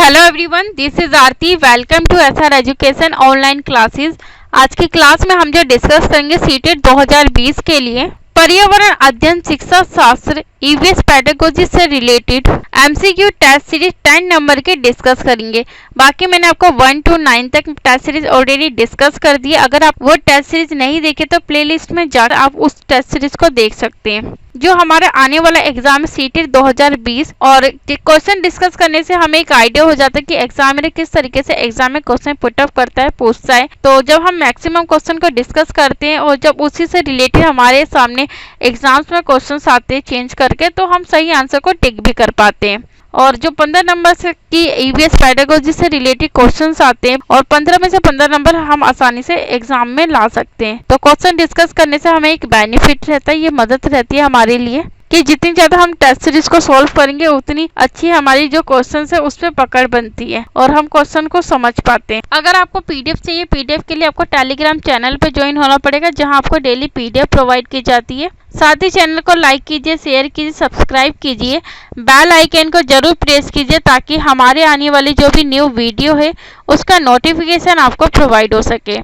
Hello everyone, this is Aarti. Welcome to SR education online classes. आज की class में हम जो डिस्कस करेंगे सीटेट 2020 के लिए पर्यावरण अध्ययन शिक्षा शास्त्र ईवीएस पेडागोजी से related MCQ test series 10 number के डिस्कस करेंगे। बाकी मैंने आपको 1 to 9 तक टेस्ट सीरीज ऑलरेडी डिस्कस कर दी है। अगर आप वो टेस्ट सीरीज नहीं देखे तो प्लेलिस्ट में जाकर आप उस टेस्ट सीरीज को देख सकते हैं। जो हमारा आने वाला एग्जाम है सीटेट 2020, और क्वेश्चन डिस्कस करने से हमें एक आइडिया हो जाता है कि एग्जामिनर किस तरीके से एग्जाम में क्वेश्चन पुट अप करता है, पूछता है। तो जब हम मैक्सिमम क्वेश्चन को डिस्कस करते हैं और जब उसी से रिलेटेड हमारे सामने एग्जाम्स में क्वेश्चंस आते हैं चेंज करके, तो हम सही आंसर को टिक भी कर पाते हैं। और जो 15 नंबर से की ईवीएस पेडागोजी से रिलेटेड क्वेश्चंस आते हैं और 15 में से 15 नंबर हम आसानी से एग्जाम में ला सकते हैं। तो क्वेश्चन डिस्कस करने से हमें एक बेनिफिट रहता है, ये मदद रहती है हमारे लिए कि जितनी ज्यादा हम टेस्ट सीरीज को सॉल्व करेंगे उतनी अच्छी हमारी जो क्वेश्चन है उस पर पकड़ बनती है और हम क्वेश्चन को समझ पाते हैं। अगर आपको पीडीएफ चाहिए, पीडीएफ के लिए आपको टेलीग्राम चैनल पे ज्वाइन होना पड़ेगा, जहां आपको डेली पीडीएफ प्रोवाइड की जाती है। साथ ही चैनल को लाइक कीजिए, शेयर कीजिए, सब्सक्राइब कीजिए, बेल आइकन को जरूर प्रेस कीजिए ताकि हमारे आने वाली जो भी न्यू वीडियो है उसका नोटिफिकेशन आपको प्रोवाइड हो सके।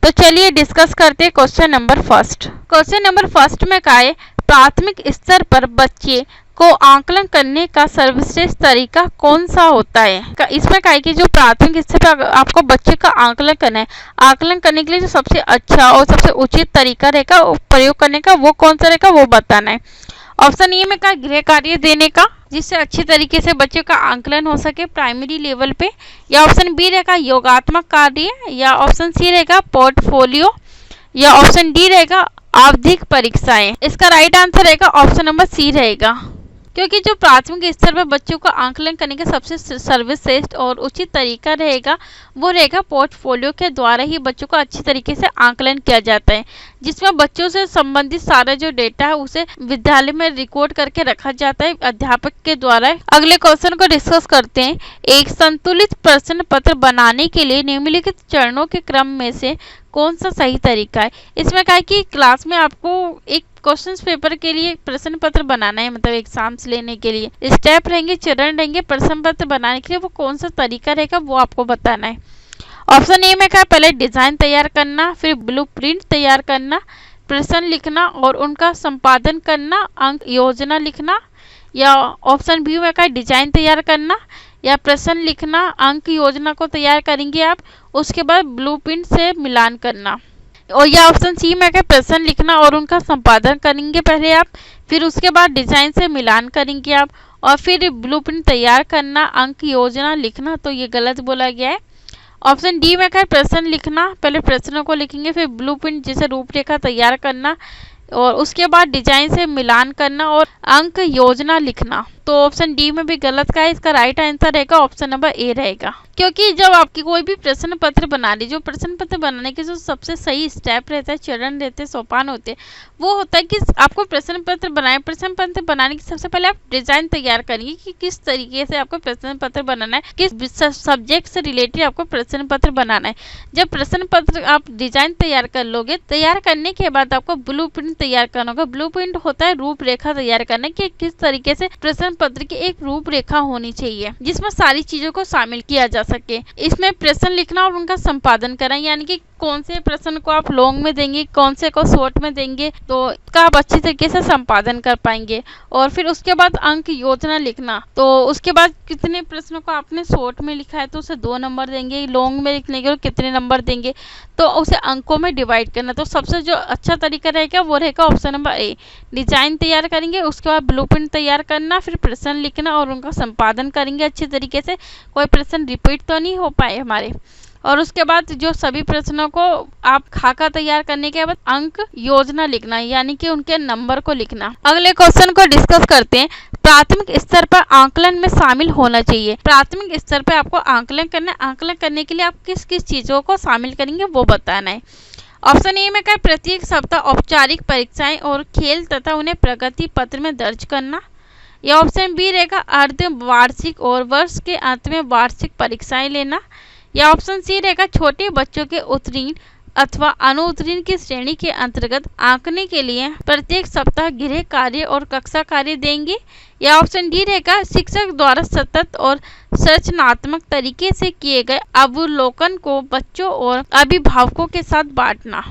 तो चलिए डिस्कस करते हैं question number first. Question number first में क्या है, प्राथमिक स्तर पर बच्चे को आकलन करने का सर्वश्रेष्ठ तरीका कौन सा होता है। इसमें क्या है कि जो प्राथमिक स्तर पर आपको बच्चे का आकलन करना है, आकलन करने के लिए जो सबसे अच्छा और सबसे उचित तरीका रहेगा प्रयोग करने का वो कौन सा रहेगा वो बताना है। ऑप्शन ए में का गृह कार्य देने का, जिससे अच्छी तरीके से बच्चे का आकलन हो सके प्राइमरी लेवल पे, या ऑप्शन बी रहेगा योगात्मक कार्य, या ऑप्शन सी रहेगा पोर्टफोलियो, या ऑप्शन डी रहेगा आवधिक परीक्षाएं। इसका राइट आंसर रहेगा ऑप्शन नंबर सी रहेगा, क्योंकि जो प्राथमिक स्तर पर बच्चों का आकलन करने का सबसे सर्वश्रेष्ठ और उचित तरीका रहेगा वो रहेगा पोर्टफोलियो के द्वारा ही बच्चों का अच्छी तरीके से आकलन किया जाता है, जिसमें बच्चों से संबंधित सारा जो डेटा है उसे विद्यालय में रिकॉर्ड करके रखा जाता है अध्यापक के द्वारा। अगले क्वेश्चन को डिस्कस करते हैं। एक संतुलित प्रश्न पत्र बनाने के लिए निम्नलिखित चरणों के क्रम में से कौन सा सही तरीका है। इसमें क्या है कि क्लास में आपको एक क्वेश्चन पेपर के लिए प्रश्न पत्र बनाना है, मतलब एग्जाम्स लेने के लिए स्टेप रहेंगे, चरण रहेंगे प्रश्न पत्र बनाने के लिए, वो कौन सा तरीका रहेगा वो आपको बताना है। ऑप्शन ए में क्या, पहले डिजाइन तैयार करना, फिर ब्लूप्रिंट तैयार करना, प्रश्न लिखना और उनका संपादन करना, अंक योजना लिखना, या ऑप्शन बी में क्या, डिजाइन तैयार करना या प्रश्न लिखना, अंक योजना को तैयार करेंगे आप, उसके बाद ब्लूप्रिंट से मिलान करना, और या ऑप्शन सी में क्या, प्रश्न लिखना और उनका संपादन करेंगे पहले आप, फिर उसके बाद डिजाइन से मिलान करेंगे आप, और फिर ब्लूप्रिंट तैयार करना, अंक योजना लिखना। तो ये गलत बोला गया है। ऑप्शन डी में क्या, प्रश्न लिखना, पहले प्रश्नों को लिखेंगे फिर ब्लूप्रिंट जैसे रूपरेखा तैयार करना और उसके बाद डिजाइन से मिलान करना और अंक योजना लिखना। तो ऑप्शन डी में भी गलत का है, इसका राइट आंसर रहेगा ऑप्शन नंबर ए रहेगा, क्योंकि जब आपकी कोई भी प्रश्न पत्र बना ली, जो प्रश्न पत्र बनाने के जो सबसे सही स्टेप रहता है, चरण रहते हैं, सोपान होते हैं, वो होता है कि आपको प्रश्न पत्र बनाए। प्रश्न पत्र बनाने के सबसे पहले आप डिजाइन तैयार करेंगे कि किस तरीके से आपको प्रश्न पत्र बनाना है, किस सब्जेक्ट से रिलेटेड आपको प्रश्न पत्र बनाना है। जब प्रश्न पत्र आप डिजाइन तैयार कर लोगे, तैयार करने के बाद आपको ब्लूप्रिंट तैयार करना होगा। ब्लूप्रिंट होता है रूपरेखा तैयार करना कि किस तरीके से प्रश्न पत्र की एक रूपरेखा होनी चाहिए जिसमें सारी चीजों को शामिल किया जा सके। इसमें प्रश्न लिखना और उनका संपादन करना, यानी कि कौन से प्रश्न को आप लॉन्ग में देंगे, कौन से को शॉर्ट में देंगे, तो इसका आप अच्छी तरीके से संपादन कर पाएंगे। और फिर उसके बाद अंक योजना लिखना, तो उसके बाद कितने प्रश्नों को आपने शॉर्ट में लिखा है तो उसे 2 नंबर देंगे, लॉन्ग में लिखने के कितने नंबर देंगे, तो उसे अंकों में डिवाइड करना। तो सबसे जो अच्छा तरीका रहेगा वो रहेगा ऑप्शन नंबर ए, डिजाइन तैयार करेंगे, उसके बाद ब्लूप्रिंट तैयार करना, फिर प्रश्न लिखना और उनका संपादन करेंगे अच्छी तरीके से, कोई प्रश्न रिपीट तो नहीं हो पाए हमारे। और उसके बाद जो सभी प्रश्नों को आप खाका तैयार करने के बाद अंक योजना लिखना, यानी कि उनके नंबर को लिखना। अगले क्वेश्चन को डिस्कस करते हैं। प्राथमिक स्तर पर आकलन में शामिल होना चाहिए। प्राथमिक स्तर पर आपको आकलन करना है, आकलन करने के लिए आप किस किस चीजों को शामिल करेंगे वो बताना है। ऑप्शन ए में क्या, प्रत्येक सप्ताह औपचारिक परीक्षाएं और खेल तथा उन्हें प्रगति पत्र में दर्ज करना, या ऑप्शन बी रहेगा अर्ध वार्षिक और वर्ष के अंत में वार्षिक परीक्षाएं लेना, या ऑप्शन सी रहेगा छोटे बच्चों के उत्तीर्ण अथवा अनुत्तीर्ण की श्रेणी के अंतर्गत आंकने के लिए प्रत्येक सप्ताह गृह कार्य और कक्षा कार्य देंगे। या ऑप्शन डी रहेगा शिक्षक द्वारा सतत और संरचनात्मक तरीके से किए गए अवलोकन को बच्चों और अभिभावकों के साथ बांटना।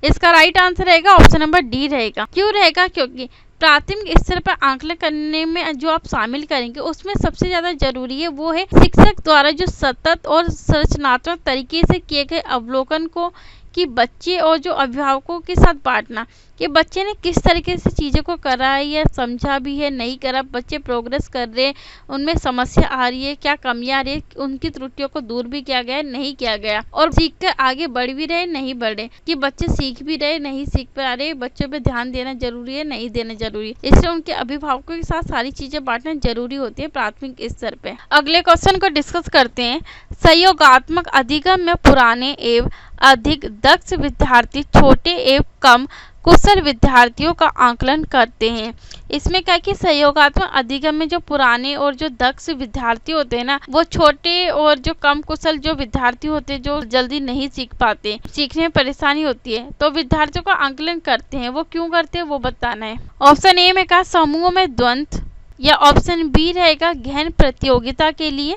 इसका राइट आंसर रहेगा ऑप्शन नंबर डी रहेगा। क्यों रहेगा? क्योंकि प्राथमिक स्तर पर आंकलन करने में जो आप शामिल करेंगे उसमें सबसे ज्यादा जरूरी है वो है शिक्षक द्वारा जो सतत और संरचनात्मक तरीके से किए गए अवलोकन को कि बच्चे और जो अभिभावकों के साथ बांटना कि बच्चे ने किस तरीके से चीज़ों को करा है या समझा भी है, नहीं करा, बच्चे प्रोग्रेस कर रहे हैं, उनमें समस्या आ रही है, क्या कमियां आ रही है, उनकी त्रुटियों को दूर भी किया गया, नहीं किया गया, और सीख कर आगे बढ़ भी रहे, नहीं बढ़ रहे, कि बच्चे सीख भी रहे, नहीं सीख पा रहे, बच्चों पे ध्यान देना जरूरी है, नहीं देना जरूरी है। इसलिए उनके अभिभावकों के साथ सारी चीजें बांटना जरूरी होती है प्राथमिक स्तर पे। अगले क्वेश्चन को डिस्कस करते हैं। सहयोगात्मक अधिगम में पुराने एवं अधिक दक्ष विद्यार्थी छोटे एवं कम कुशल विद्यार्थियों का आकलन करते हैं। इसमें क्या कि सहयोगात्मक अधिगम में जो पुराने और जो दक्ष विद्यार्थी होते हैं ना, वो छोटे और जो कम कुशल जो विद्यार्थी होते हैं, जो जल्दी नहीं सीख पाते, सीखने में परेशानी होती है, तो विद्यार्थियों का आकलन करते हैं। वो क्यों करते हैं वो बताना है। ऑप्शन ए में कहा समूहों में द्वंद्व, या ऑप्शन बी रहेगा गहन प्रतियोगिता के लिए,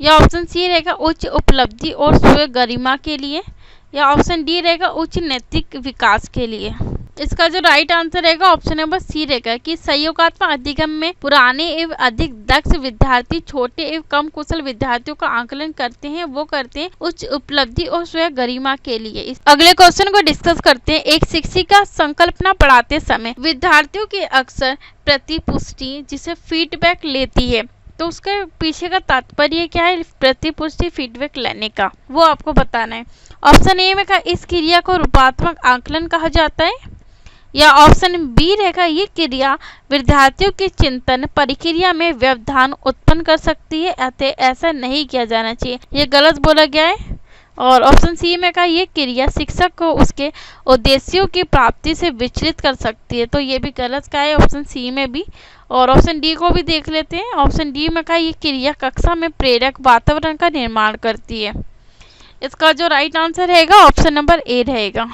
या ऑप्शन सी रहेगा उच्च उपलब्धि और स्व गरिमा के लिए, या ऑप्शन डी रहेगा उच्च नैतिक विकास के लिए। इसका जो राइट आंसर रहेगा ऑप्शन नंबर सी रहेगा कि सहयोगात्मक अधिगम में पुराने एवं अधिक दक्ष विद्यार्थी छोटे एवं कम कुशल विद्यार्थियों का आकलन करते हैं। वो करते हैं उच्च उपलब्धि और स्व गरिमा के लिए। अगले क्वेश्चन को डिस्कस करते हैं। एक शिक्षिका संकल्पना पढ़ाते समय विद्यार्थियों की अक्सर प्रतिपुष्टि जिसे फीडबैक लेती है, तो उसके पीछे का तात्पर्य क्या है प्रतिपुष्टि फीडबैक लेने का, वो आपको बताना है। ऑप्शन ए में कहा इस क्रिया को रूपात्मक आकलन कहा जाता है, या ऑप्शन बी रहेगा ये क्रिया विद्यार्थियों की चिंतन प्रक्रिया में व्यवधान उत्पन्न कर सकती है, अतः ऐसा नहीं किया जाना चाहिए, ये गलत बोला गया है। और ऑप्शन सी में कहा ये क्रिया शिक्षक को उसके उद्देश्यों की प्राप्ति से विचलित कर सकती है, तो ये भी गलत का है ऑप्शन सी में भी। और ऑप्शन डी को भी देख लेते हैं। ऑप्शन डी में कहा ये क्रिया कक्षा में प्रेरक वातावरण का निर्माण करती है। इसका जो राइट आंसर रहेगा ऑप्शन नंबर ए रहेगा,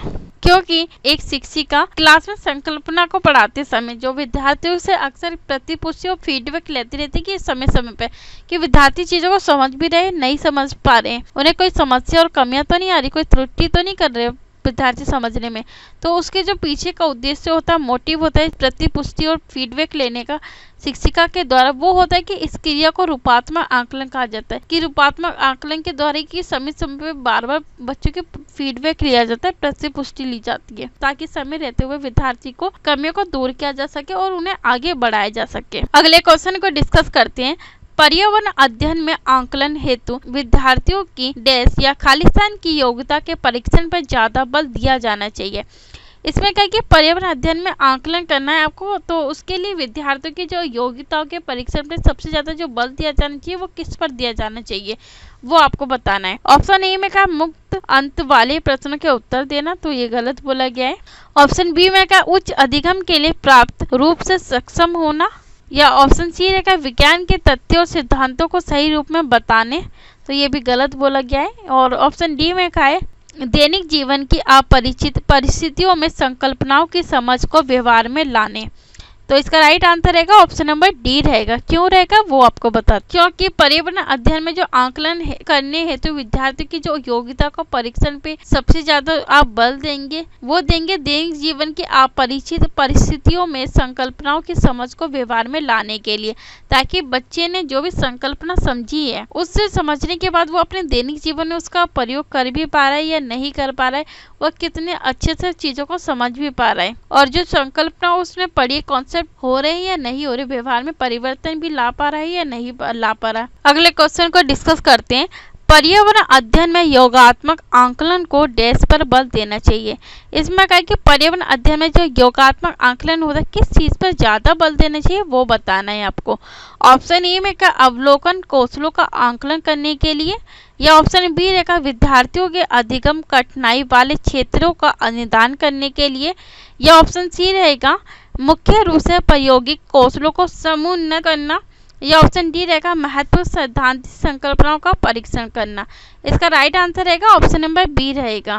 क्योंकि एक शिक्षिका क्लास में संकल्पना को पढ़ाते समय जो विद्यार्थियों से अक्सर प्रतिपुष्टि और फीडबैक लेती रहती है कि समय समय पे कि विद्यार्थी चीजों को समझ भी रहे, नहीं समझ पा रहे, उन्हें कोई समस्या और कमियां तो नहीं आ रही, कोई त्रुटि तो नहीं कर रहे विद्यार्थी समझने में, तो उसके जो पीछे का उद्देश्य होता है, मोटिव होता है प्रतिपुष्टि और फीडबैक लेने का शिक्षिका के द्वारा, वो होता है कि इस क्रिया को रूपात्मक आकलन कहा जाता है। कि रूपात्मक आकलन के द्वारा कि समय समय पे बार बार बच्चों के फीडबैक लिया जाता है, प्रतिपुष्टि ली जाती है, ताकि समय रहते हुए विद्यार्थी को कमियों को दूर किया जा सके और उन्हें आगे बढ़ाया जा सके। अगले क्वेश्चन को डिस्कस करते हैं। पर्यावरण अध्ययन में आकलन हेतु विद्यार्थियों की डैश या खालिस्तान की योग्यता के परीक्षण पर ज्यादा बल दिया जाना चाहिए। इसमें क्या कि पर्यावरण अध्ययन में आकलन करना है आपको, तो उसके लिए विद्यार्थियों की जो योग्यताओं के परीक्षण पर सबसे ज्यादा जो बल दिया जाना चाहिए वो किस पर दिया जाना चाहिए वो आपको बताना है। ऑप्शन ए में कहा मुक्त अंत वाले प्रश्नों के उत्तर देना, तो ये गलत बोला गया है। ऑप्शन बी में कहा उच्च अधिगम के लिए प्राप्त रूप से सक्षम होना, या ऑप्शन सी रहेगा विज्ञान के तथ्यों और सिद्धांतों को सही रूप में बताने, तो ये भी गलत बोला गया है। और ऑप्शन डी में कहा है दैनिक जीवन की अपरिचित परिस्थितियों में संकल्पनाओं की समझ को व्यवहार में लाने, तो इसका राइट आंसर रहेगा ऑप्शन नंबर डी रहेगा। क्यों रहेगा वो आपको बता, क्योंकि पर्यावरण अध्ययन में जो आकलन करने हेतु तो विद्यार्थी की जो योग्यता को परीक्षण पे सबसे ज्यादा आप बल देंगे, वो देंगे दैनिक जीवन की अपरिचित परिस्थितियों में संकल्पनाओं की समझ को व्यवहार में लाने के लिए, ताकि बच्चे ने जो भी संकल्पना समझी है उससे समझने के बाद वो अपने दैनिक जीवन में उसका प्रयोग कर भी पा रहा है या नहीं कर पा रहा है, वह कितने अच्छे से चीजों को समझ भी पा रहा है, और जो संकल्पना उसमें पढ़ी कॉन्सेप्ट हो रहे हैं या नहीं हो रहे, व्यवहार में परिवर्तन भी ला पा रहा है या नहीं ला पा रहा। अगले क्वेश्चन को डिस्कस करते हैं। पर्यावरण अध्ययन में योगात्मक आकलन को डैश पर बल देना चाहिए। इसमें कहा कि पर्यावरण अध्ययन में जो योगात्मक आकलन होता है किस चीज पर ज्यादा बल देना चाहिए वो बताना है आपको। ऑप्शन ए में कहा अवलोकन कौशलों का आकलन करने के लिए, या ऑप्शन बी रहेगा विद्यार्थियों के अधिगम कठिनाई वाले क्षेत्रों का निदान करने के लिए, या ऑप्शन सी रहेगा मुख्य रूप से प्रायोगिक कौशलों को समुन्नत करना, या ऑप्शन डी रहेगा महत्वपूर्ण सैद्धांतिक संकल्पनाओं का परीक्षण करना। इसका राइट आंसर रहेगा ऑप्शन नंबर बी रहेगा।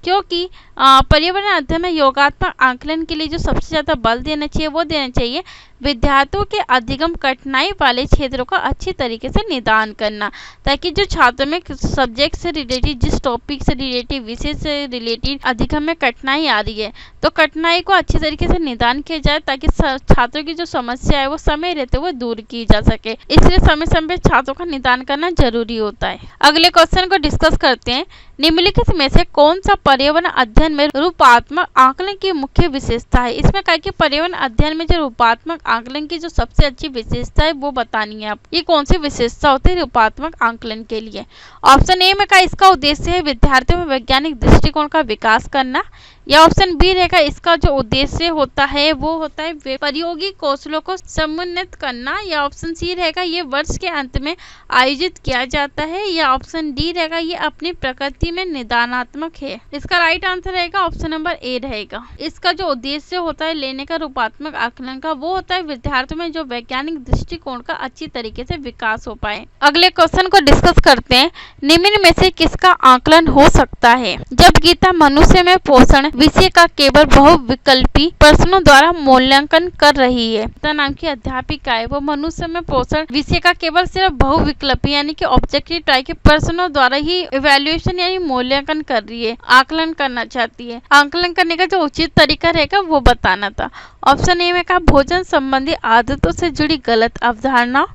क्योंकि पर्यावरण अध्ययन में योगात्मक आकलन के लिए जो सबसे ज़्यादा बल देना चाहिए वो देना चाहिए विद्यार्थियों के अधिगम कठिनाई वाले क्षेत्रों का अच्छी तरीके से निदान करना, ताकि जो छात्रों में सब्जेक्ट से रिलेटेड, जिस टॉपिक से रिलेटेड, विषय से रिलेटेड अधिगम में कठिनाई आ रही है तो कठिनाई को अच्छी तरीके से निदान किया जाए, ताकि छात्रों की जो समस्या है वो समय रहते हुए दूर की जा सके। इसलिए समय समय छात्रों का निदान करना जरूरी होता है। अगले क्वेश्चन को डिस्कस करते हैं। निम्नलिखित में से कौन सा पर्यावरण अध्ययन में रूपात्मक आकलन की मुख्य विशेषता है? इसमें कहा कि पर्यावरण अध्ययन में जो रूपात्मक आकलन की जो सबसे अच्छी विशेषता है वो बतानी है आप। ये कौन सी विशेषता होती है रूपात्मक आकलन के लिए? ऑप्शन ए में कहा इसका उद्देश्य है विद्यार्थियों में वैज्ञानिक दृष्टिकोण का विकास करना, या ऑप्शन बी रहेगा इसका जो उद्देश्य होता है वो होता है प्रायोगिक कौशलों को समुन्नत करना, या ऑप्शन सी रहेगा ये वर्ष के अंत में आयोजित किया जाता है, या ऑप्शन डी रहेगा ये अपनी प्रकृति में निदानात्मक है। इसका राइट आंसर रहेगा ऑप्शन नंबर ए रहेगा। इसका जो उद्देश्य होता है लेने का रूपात्मक आकलन का वो होता है विद्यार्थियों में जो वैज्ञानिक दृष्टिकोण का अच्छी तरीके से विकास हो पाए। अगले क्वेश्चन को डिस्कस करते हैं। निम्न में से किसका आकलन हो सकता है? जब गीता मनुष्य में पोषण विषय का केवल बहुविकल्पी प्रश्नों द्वारा मूल्यांकन कर रही है। गीता नाम की अध्यापिका है, वो मनुष्य में पोषण विषय का केवल सिर्फ बहुविकल्पी यानी कि ऑब्जेक्टिव टाइप के प्रश्नों द्वारा ही इवैल्यूएशन यानी मूल्यांकन कर रही है, आकलन करना चाहती है। आकलन करने का जो उचित तरीका रहेगा वो बताना था। ऑप्शन ए में कहा भोजन संबंधी आदतों से जुड़ी गलत अवधारणा,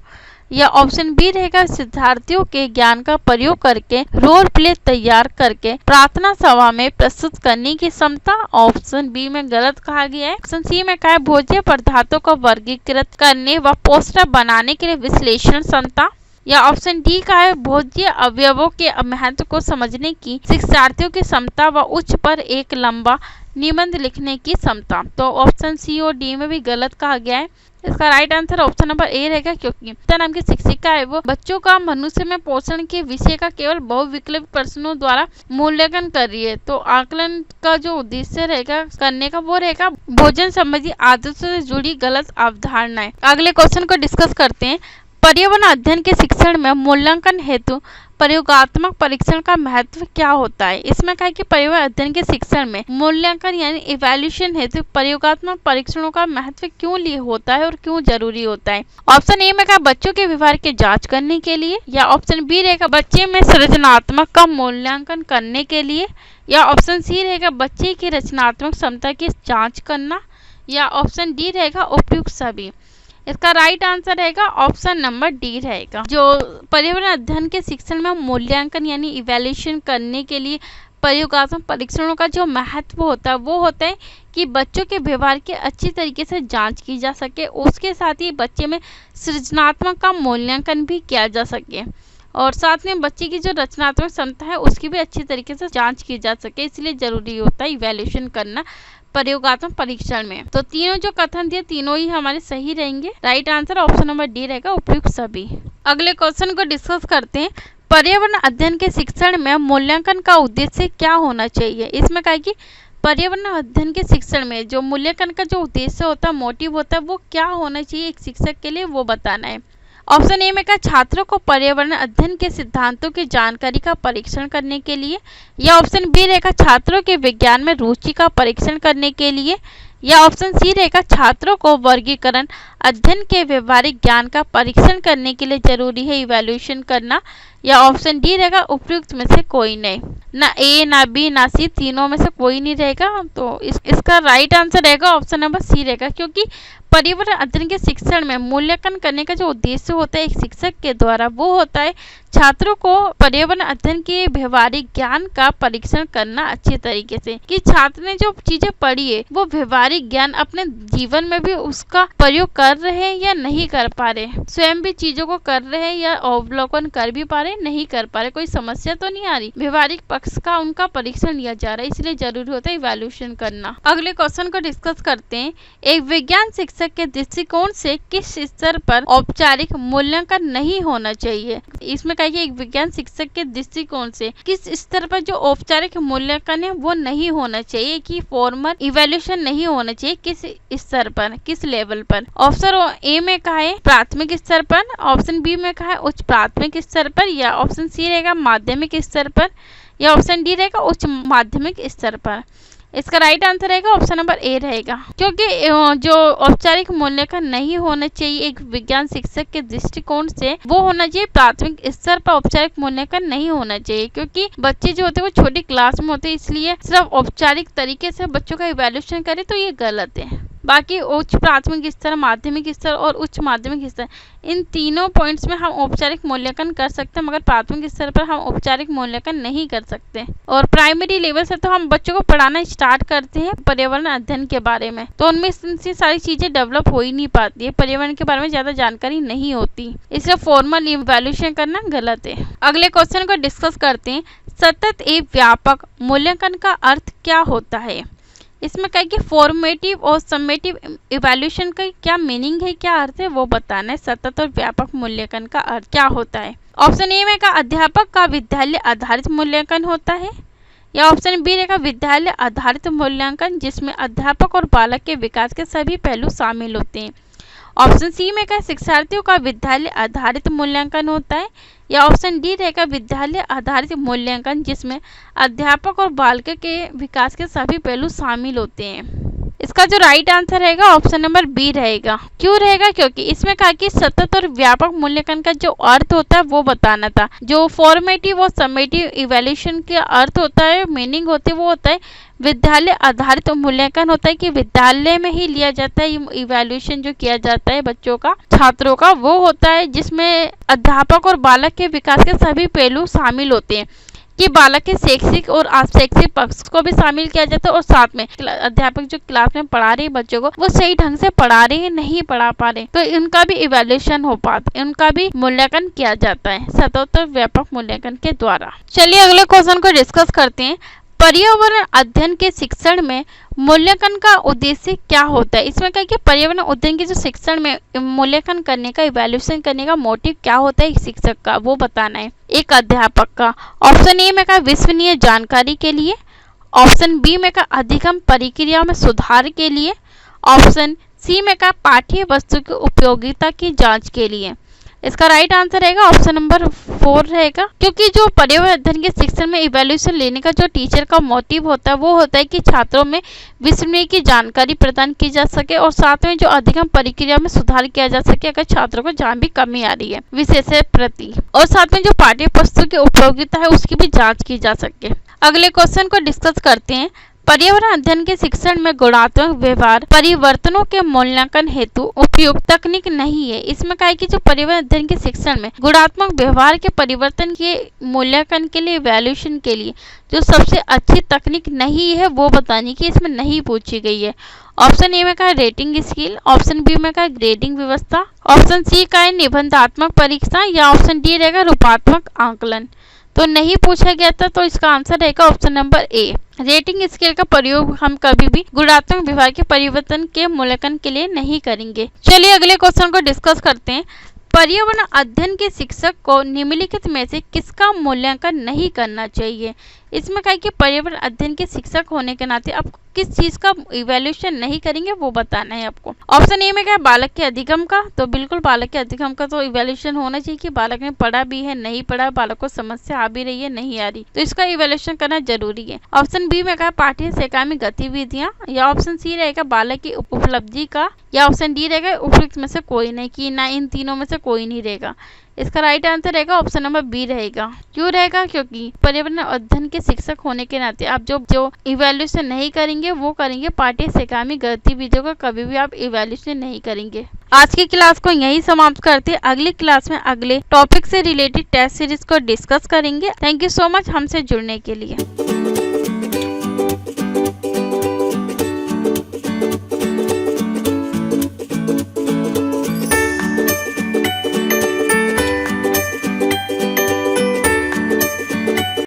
या ऑप्शन बी रहेगा शिक्षार्थियों के ज्ञान का प्रयोग करके रोल प्ले तैयार करके प्रार्थना सभा में प्रस्तुत करने की क्षमता। ऑप्शन बी में गलत कहा गया है। ऑप्शन सी में कहा है भोज्य पदार्थों को वर्गीकृत करने व पोस्टर बनाने के लिए विश्लेषण क्षमता, या ऑप्शन डी का है भोज्य अवयवों के महत्व को समझने की शिक्षार्थियों की क्षमता व उच्च पर एक लंबा निबंध लिखने की क्षमता। तो ऑप्शन सी और डी में भी गलत कहा गया है। इसका right answer option number A रहेगा, क्योंकि गीता नाम की शिक्षिका है वो बच्चों का मनुष्य में पोषण के विषय का केवल बहुविकल्पी प्रश्नों द्वारा मूल्यांकन कर रही है। तो आकलन का जो उद्देश्य रहेगा करने का वो रहेगा भोजन संबंधी आदतों से जुड़ी गलत अवधारणाएं। अगले क्वेश्चन को डिस्कस करते हैं। पर्यावरण अध्ययन के शिक्षण में मूल्यांकन हेतु प्रयोगात्मक परीक्षण का महत्व क्या होता है? इसमें कहा कि पर्यावरण अध्ययन के शिक्षण में मूल्यांकन यानी इवैल्यूएशन हेतु प्रयोगात्मक परीक्षणों का महत्व क्यों लिए होता है और क्यों जरूरी होता है? ऑप्शन ए में कहा बच्चों के व्यवहार की जांच करने के लिए, या ऑप्शन बी रहेगा बच्चे में सृजनात्मक का मूल्यांकन करने के लिए, या ऑप्शन सी रहेगा बच्चे की रचनात्मक क्षमता की जाँच करना, या ऑप्शन डी रहेगा उपयुक्त सभी। इसका राइट आंसर रहेगा ऑप्शन नंबर डी रहेगा। जो पर्यावरण अध्ययन के शिक्षण में मूल्यांकन यानी इवैल्यूएशन करने के लिए प्रयोगात्मक परीक्षणों का जो महत्व होता है वो होता है कि बच्चों के व्यवहार की अच्छी तरीके से जांच की जा सके, उसके साथ ही बच्चे में सृजनात्मक का मूल्यांकन भी किया जा सके, और साथ में बच्चे की जो रचनात्मक क्षमता है उसकी भी अच्छी तरीके से जांच की जा सके। इसलिए जरूरी होता है इवैल्यूएशन करना प्रयोगात्मक परीक्षण में। तो तीनों जो कथन दिए तीनों ही हमारे सही रहेंगे। Right answer option number D रहेगा उपयुक्त सभी। अगले क्वेश्चन को डिस्कस करते हैं। पर्यावरण अध्ययन के शिक्षण में मूल्यांकन का उद्देश्य क्या होना चाहिए? इसमें कहा कि पर्यावरण अध्ययन के शिक्षण में जो मूल्यांकन का जो उद्देश्य होता है, मोटिव होता है, वो क्या होना चाहिए एक शिक्षक के लिए वो बताना है। ऑप्शन ए में कहा छात्रों को पर्यावरण अध्ययन के सिद्धांतों की जानकारी का परीक्षण करने के लिए, या ऑप्शन बी रहेगा छात्रों के विज्ञान में रुचि का परीक्षण करने के लिए, या ऑप्शन सी रहेगा छात्रों को वर्गीकरण अध्ययन के व्यवहारिक ज्ञान का परीक्षण करने के लिए जरूरी है इवैल्यूएशन करना, या ऑप्शन डी रहेगा उपयुक्त में से कोई नहीं। ना ए ना बी ना सी, तीनों में से कोई नहीं रहेगा। तो इसका राइट आंसर रहेगा ऑप्शन नंबर सी रहेगा, क्योंकि पर्यावरण अध्ययन के शिक्षण में मूल्यांकन करने का जो उद्देश्य होता है एक शिक्षक के द्वारा वो होता है छात्रों को पर्यावरण अध्ययन के व्यवहारिक ज्ञान का परीक्षण करना अच्छे तरीके से, कि छात्र ने जो चीजें पढ़ी है वो व्यवहारिक ज्ञान अपने जीवन में भी उसका प्रयोग कर रहे हैं या नहीं कर पा रहे, स्वयं भी चीजों को कर रहे हैं या अवलोकन कर भी पा रहे नहीं कर पा रहे, कोई समस्या तो नहीं आ रही, व्यवहारिक पक्ष का उनका परीक्षण लिया जा रहा है। इसलिए जरूरी होता है इवैल्यूएशन करना। अगले क्वेश्चन को डिस्कस करते हैं। एक विज्ञान शिक्षक के दृष्टिकोण से किस स्तर पर औपचारिक मूल्यांकन नहीं होना चाहिए? इसमें कहा कि एक विज्ञान शिक्षक के दृष्टिकोण से किस स्तर पर जो औपचारिक मूल्यांकन है वो नहीं होना चाहिए, कि फॉर्मल इवैल्यूएशन नहीं होना चाहिए, किस स्तर पर, किस लेवल पर? ऑप्शन ए में कहा है प्राथमिक स्तर पर, ऑप्शन बी में कहा है उच्च प्राथमिक स्तर पर, या ऑप्शन सी रहेगा माध्यमिक स्तर पर, या ऑप्शन डी रहेगा उच्च माध्यमिक स्तर पर। इसका राइट आंसर रहेगा ऑप्शन नंबर ए रहेगा, क्योंकि जो औपचारिक मूल्यांकन नहीं होना चाहिए एक विज्ञान शिक्षक के दृष्टिकोण से, वो होना चाहिए प्राथमिक स्तर पर औपचारिक मूल्यांकन नहीं होना चाहिए, क्योंकि बच्चे जो होते हैं वो छोटी क्लास में होते हैं, इसलिए सिर्फ औपचारिक तरीके से बच्चों का इवैल्यूएशन करे तो ये गलत है। बाकी उच्च प्राथमिक स्तर, माध्यमिक स्तर और उच्च माध्यमिक स्तर, इन तीनों पॉइंट्स में हम औपचारिक मूल्यांकन कर सकते हैं, मगर प्राथमिक स्तर पर हम औपचारिक मूल्यांकन नहीं कर सकते। और प्राइमरी लेवल से तो हम बच्चों को पढ़ाना स्टार्ट करते हैं पर्यावरण अध्ययन के बारे में, तो उनमें इनसे सारी चीजें डेवलप हो ही नहीं पाती है, पर्यावरण के बारे में ज्यादा जानकारी नहीं होती, इसलिए फॉर्मल इवैल्यूएशन करना गलत है। अगले क्वेश्चन को डिस्कस करते हैं, सतत एवं व्यापक मूल्यांकन का अर्थ क्या होता है। इसमें कहा कि फॉर्मेटिव और समेटिव इवैल्यूएशन का क्या मीनिंग है, क्या अर्थ है, वो बताना है। सतत और व्यापक मूल्यांकन का अर्थ क्या होता है। ऑप्शन ए में का अध्यापक का विद्यालय आधारित मूल्यांकन होता है, या ऑप्शन बी रहेगा विद्यालय आधारित मूल्यांकन जिसमें अध्यापक और बालक के विकास के सभी पहलू शामिल होते हैं। ऑप्शन सी में का शिक्षार्थियों का विद्यालय आधारित मूल्यांकन होता है, या ऑप्शन डी रहेगा विद्यालय आधारित मूल्यांकन जिसमें अध्यापक और बालक के विकास के सभी पहलू शामिल होते हैं। इसका जो राइट आंसर रहेगा ऑप्शन नंबर बी रहेगा। क्यों रहेगा, क्योंकि इसमें कहा कि सतत और व्यापक मूल्यांकन का जो अर्थ होता है वो बताना था। जो फॉर्मेटिव और समेटिव इवैल्यूएशन का अर्थ होता है, मीनिंग होती है, वो होता है विद्यालय आधारित मूल्यांकन होता है कि विद्यालय में ही लिया जाता है इवैल्यूएशन जो किया जाता है बच्चों का, छात्रों का, वो होता है जिसमें अध्यापक और बालक के विकास के सभी पहलू शामिल होते हैं, कि बालक के शैक्षिक और अशैक्षिक पक्ष को भी शामिल किया जाता है, और साथ में अध्यापक जो क्लास में पढ़ा रहे हैं बच्चों को वो सही ढंग से पढ़ा रहे हैं नहीं पढ़ा पा रहे, तो इनका भी इवैल्यूएशन हो पाता, इनका भी मूल्यांकन किया जाता है सतत और व्यापक मूल्यांकन के द्वारा। चलिए अगले क्वेश्चन को डिस्कस करते हैं, पर्यावरण अध्ययन के शिक्षण में मूल्यांकन का उद्देश्य क्या होता है। इसमें क्या कि पर्यावरण अध्ययन के जो शिक्षण में मूल्यांकन करने का, इवैल्यूएशन करने का मोटिव क्या होता है शिक्षक का, वो बताना है। एक अध्यापक का, ऑप्शन ए में का विश्वसनीय जानकारी के लिए, ऑप्शन बी में का अधिगम प्रक्रिया में सुधार के लिए, ऑप्शन सी में का पाठ्य वस्तु की उपयोगिता की जांच के लिए। इसका राइट आंसर रहेगा ऑप्शन नंबर 4 रहेगा, क्योंकि जो पर्यावरण अध्ययन के शिक्षण में इवैल्यूएशन लेने का जो टीचर का मोटिव होता है वो होता है कि छात्रों में विश्वसनीय की जानकारी प्रदान की जा सके, और साथ में जो अधिगम प्रक्रिया में सुधार किया जा सके अगर छात्रों को जहाँ भी कमी आ रही है विषय से प्रति, और साथ में जो पाठ्य पुस्तक की उपयोगिता है उसकी भी जाँच की जा सके। अगले क्वेश्चन को डिस्कस करते हैं, पर्यावरण अध्ययन के शिक्षण में गुणात्मक व्यवहार परिवर्तनों के मूल्यांकन हेतु उपयुक्त तकनीक नहीं है। इसमें कहा है कि जो पर्यावरण अध्ययन के शिक्षण में गुणात्मक व्यवहार के परिवर्तन के मूल्यांकन के लिए, इवैल्यूएशन के लिए जो सबसे अच्छी तकनीक नहीं है वो बताने की इसमें नहीं पूछी गई है। ऑप्शन ए में का रेटिंग स्केल, ऑप्शन बी में का ग्रेडिंग व्यवस्था, ऑप्शन सी का है निबंधात्मक परीक्षा, या ऑप्शन डी रहेगा रूपात्मक आंकलन। तो नहीं पूछा गया था, तो इसका आंसर रहेगा option number A. Rating scale का प्रयोग हम कभी भी गुणात्मक व्यवहार के परिवर्तन के मूल्यांकन के लिए नहीं करेंगे। चलिए अगले क्वेश्चन को डिस्कस करते हैं, पर्यावरण अध्ययन के शिक्षक को निम्नलिखित में से किसका मूल्यांकन नहीं करना चाहिए। इसमें कहा कि पर्यावरण अध्ययन के शिक्षक होने के नाते आप किस चीज का इवैल्यूएशन नहीं करेंगे वो बताना है आपको। ऑप्शन ए में क्या है बालक के अधिगम का, तो बिल्कुल बालक के अधिगम का तो इवैल्यूएशन होना चाहिए कि बालक ने पढ़ा भी है नहीं पढ़ा, बालक को समस्या आ भी रही है नहीं आ रही, तो इसका इवैल्यूएशन करना जरूरी है। ऑप्शन बी में क्या पाठ्य सहकामी गतिविधियां, या ऑप्शन सी रहेगा बालक की उपलब्धि का, या ऑप्शन डी रहेगा उपयुक्त में से कोई नहीं, कि ना इन तीनों में से कोई नहीं रहेगा। इसका राइट आंसर रहेगा ऑप्शन नंबर बी रहेगा। क्यों रहेगा, क्योंकि पर्यावरण अध्ययन के शिक्षक होने के नाते आप जो इवैल्यूएशन नहीं करेंगे वो करेंगे पाठ्य सहकामी गतिविधियों का, कभी भी आप इवैल्यूएशन नहीं करेंगे। आज की क्लास को यहीं समाप्त करते हैं। अगली क्लास में अगले टॉपिक से रिलेटेड टेस्ट सीरीज को डिस्कस करेंगे। थैंक यू सो मच हमसे जुड़ने के लिए।